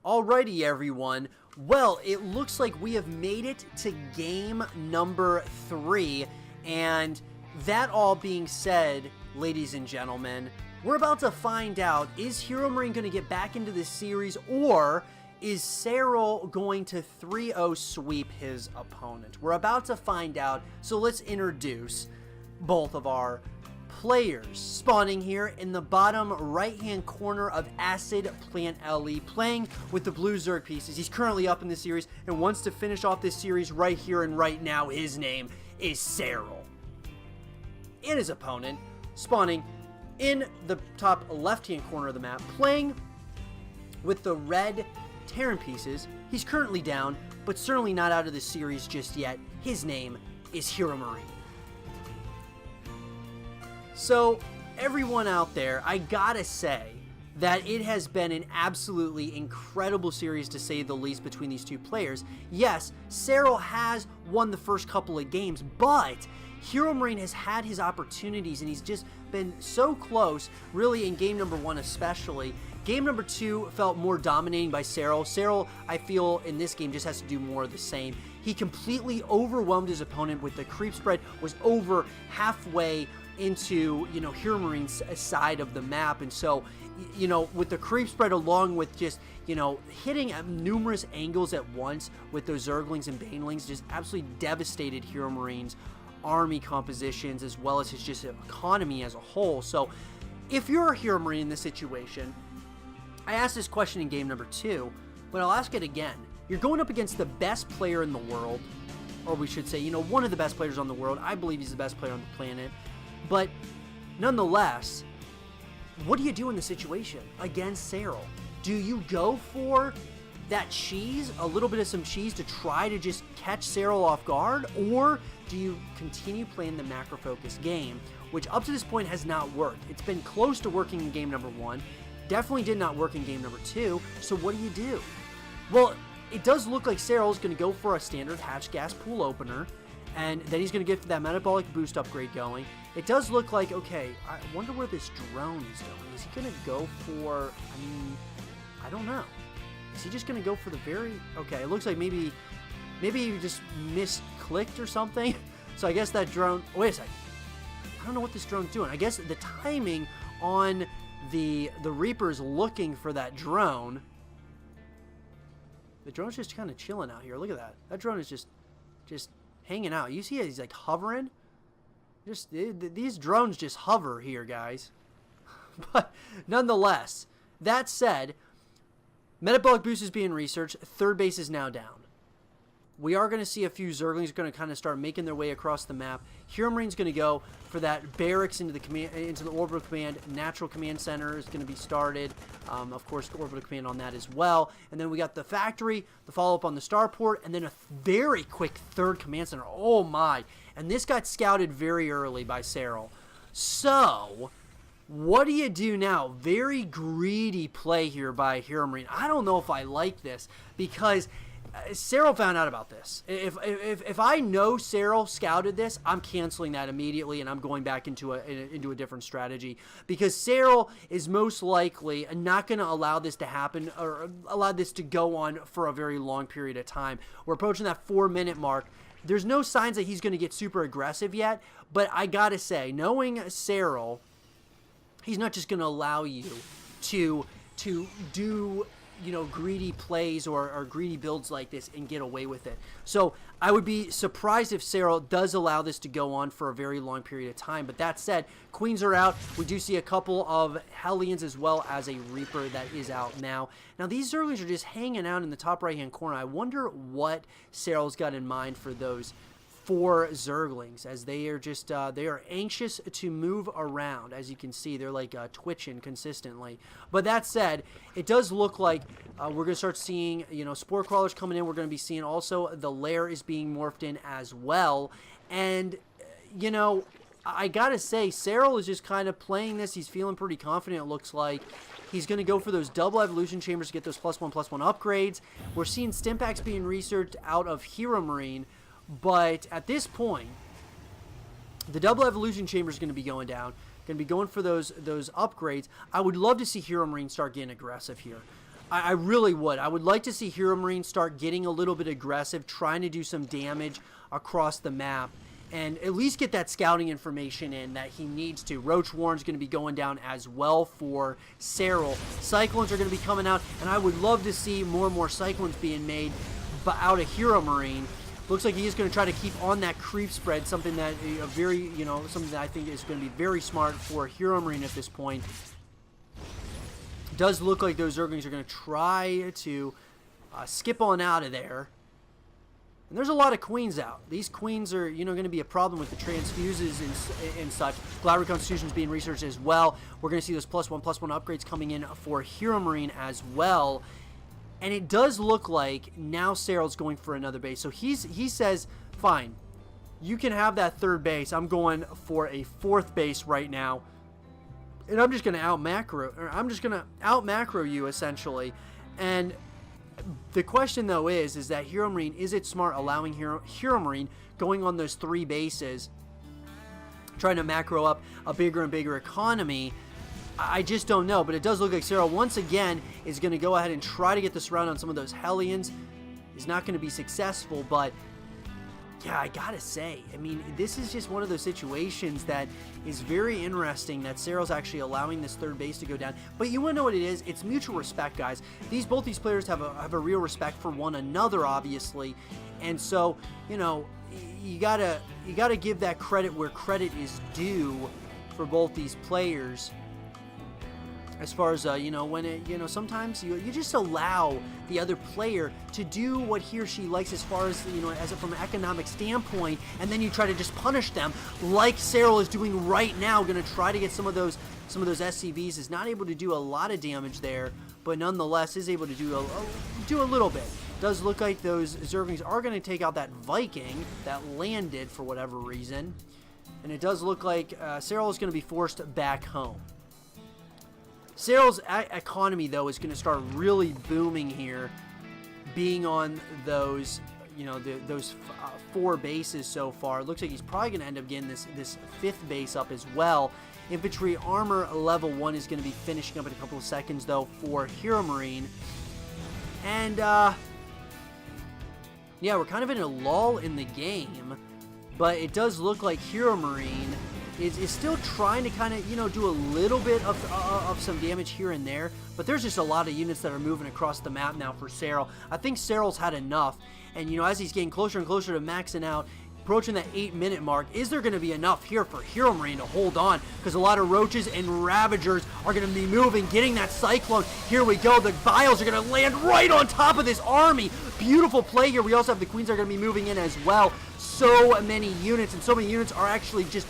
Alrighty everyone, well it looks like we have made it to game number 3, and that all being said, ladies and gentlemen, we're about to find out, is HeroMarine going to get back into this series, or is Serral going to 3-0 sweep his opponent? We're about to find out, so let's introduce both of our players. Spawning here in the bottom right hand corner of Acid Plant LE, playing with the blue Zerg pieces. He's currently up in the series and wants to finish off this series right here and right now. His name is Serral. And his opponent, spawning in the top left hand corner of the map, playing with the red Terran pieces. He's currently down, but certainly not out of the series just yet. His name is HeroMarine. So, everyone out there, I gotta say that it has been an absolutely incredible series, to say the least, between these two players. Yes, Serral has won the first couple of games, but HeroMarine has had his opportunities, and he's just been so close, really, in game number 1 especially. Game number 2 felt more dominating by Serral. Serral, I feel, in this game just has to do more of the same. He completely overwhelmed his opponent with the creep spread, was over halfway into, HeroMarine's side of the map, and so, with the creep spread, along with just, hitting at numerous angles at once with those Zerglings and Banelings, just absolutely devastated HeroMarine's army compositions, as well as his just economy as a whole. So, if you're a HeroMarine in this situation, I asked this question in game number 2, but I'll ask it again. You're going up against the best player in the world, or we should say, one of the best players on the world. I believe he's the best player on the planet. But nonetheless, what do you do in the situation against Serral? Do you go for that cheese, a little bit of some cheese, to try to just catch Serral off guard? Or do you continue playing the macro-focused game, which up to this point has not worked? It's been close to working in game number 1. Definitely did not work in game number 2. So what do? Well, it does look like Serral is going to go for a standard hatch gas pool opener, and then he's going to get that metabolic boost upgrade going. It does look like, okay, I wonder where this drone is going. Is he going to go for, I don't know. Is he just going to go for the very, okay, it looks like maybe he just misclicked or something. So I guess that drone, wait a second. I don't know what this drone's doing. I guess the timing on the Reaper's looking for that drone. The drone's just kind of chilling out here. Look at that. That drone is just hanging out. You see he's like hovering? These drones just hover here, guys. But nonetheless, that said, metabolic boost is being researched. Third base is now down. We are going to see a few Zerglings going to kind of start making their way across the map. HeroMarine's going to go for that barracks into the orbital command. Natural command center is going to be started. Of course, orbital command on that as well. And then we got the factory, the follow-up on the starport, and then a very quick third command center. Oh my! And this got scouted very early by Serral. So, what do you do now? Very greedy play here by HeroMarine. I don't know if I like this, because Serral found out about this. If I know Serral scouted this, I'm canceling that immediately, and I'm going back into a different strategy, because Serral is most likely not going to allow this to happen, or allow this to go on for a very long period of time. We're approaching that 4-minute mark. There's no signs that he's going to get super aggressive yet, but I gotta say, knowing Serral, he's not just going to allow you to do greedy plays or greedy builds like this and get away with it. So I would be surprised if Serral does allow this to go on for a very long period of time. But that said, Queens are out. We do see a couple of Hellions as well as a Reaper that is out now. Now these Zerglings are just hanging out in the top right hand corner. I wonder what Serral's got in mind for those 4 Zerglings, as they are just they are anxious to move around. As you can see, they're like twitching consistently. But that said, it does look like we're going to start seeing spore crawlers coming in. We're going to be seeing also the lair is being morphed in as well. And I gotta say, Serral is just kind of playing this. He's feeling pretty confident, it looks like. He's going to go for those double evolution chambers to get those +1/+1 upgrades. We're seeing Stimpaks being researched out of HeroMarine. But at this point, the double evolution chamber is going to be going down. Going to be going for those upgrades. I would love to see HeroMarine start getting aggressive here. I really would. I would like to see HeroMarine start getting a little bit aggressive, trying to do some damage across the map, and at least get that scouting information in that he needs to. Roach Warren's going to be going down as well for Serral. Cyclones are going to be coming out, and I would love to see more and more Cyclones being made out of HeroMarine. Looks like he is going to try to keep on that creep spread, something that something that I think is going to be very smart for HeroMarine at this point. Does look like those Zerglings are going to try to skip on out of there. And there's a lot of queens out. These queens are, going to be a problem with the transfuses and such. Glouder Constitution's being researched as well. We're going to see those +1/+1 upgrades coming in for HeroMarine as well. And it does look like now Serral's going for another base. So he says, fine, you can have that third base. I'm going for a fourth base right now. And I'm just going to out macro you essentially. And the question though is that HeroMarine, is it smart allowing HeroMarine going on those 3 bases, trying to macro up a bigger and bigger economy? I just don't know, but it does look like Serral once again is going to go ahead and try to get the surround on some of those Hellions. He's not going to be successful, but yeah, I gotta say, I mean, this is just one of those situations that is very interesting that Serral's actually allowing this third base to go down. But you want to know what it is? It's mutual respect, guys. Both these players have a real respect for one another, obviously, and so you gotta give that credit where credit is due for both these players. As far as, when sometimes you just allow the other player to do what he or she likes as far as, from an economic standpoint, and then you try to just punish them like Serral is doing right now, going to try to get some of those SCVs. Is not able to do a lot of damage there, but nonetheless is able to do a little bit. Does look like those Zerglings are going to take out that Viking that landed for whatever reason, and it does look like Serral is going to be forced back home. Serral's economy, though, is going to start really booming here, being on those, those 4 bases so far. It looks like he's probably going to end up getting this 5th base up as well. Infantry armor level 1 is going to be finishing up in a couple of seconds, though, for HeroMarine. And, yeah, we're kind of in a lull in the game, but it does look like HeroMarine is still trying to kind of, do a little bit of some damage here and there, but there's just a lot of units that are moving across the map now for Serral. I think Serral's had enough, and, as he's getting closer and closer to maxing out, approaching that 8-minute mark, is there going to be enough here for HeroMarine to hold on? Because a lot of Roaches and Ravagers are going to be moving, getting that Cyclone. Here we go. The Vials are going to land right on top of this army. Beautiful play here. We also have the Queens are going to be moving in as well. So many units, and so many units are actually just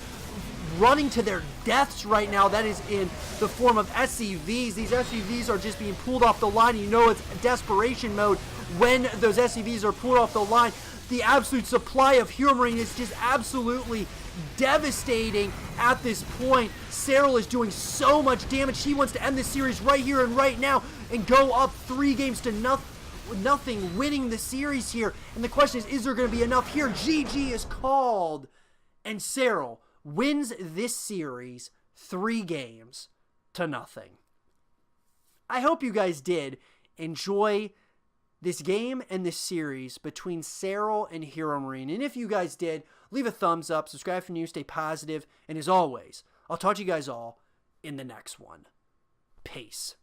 running to their deaths right now. That is in the form of SCVs. These SCVs are just being pulled off the line. You know it's desperation mode when those SCVs are pulled off the line. The absolute supply of HeroMarine is just absolutely devastating at this point. Serral is doing so much damage. He wants to end this series right here and right now and go up 3 games to nothing, winning the series here. And the question is there going to be enough here? GG is called, and Serral wins this series 3 games to nothing. I hope you guys did enjoy this game and this series between Serral and HeroMarine. And if you guys did, leave a thumbs up, subscribe if you're new, stay positive, and as always, I'll talk to you guys all in the next one. Peace.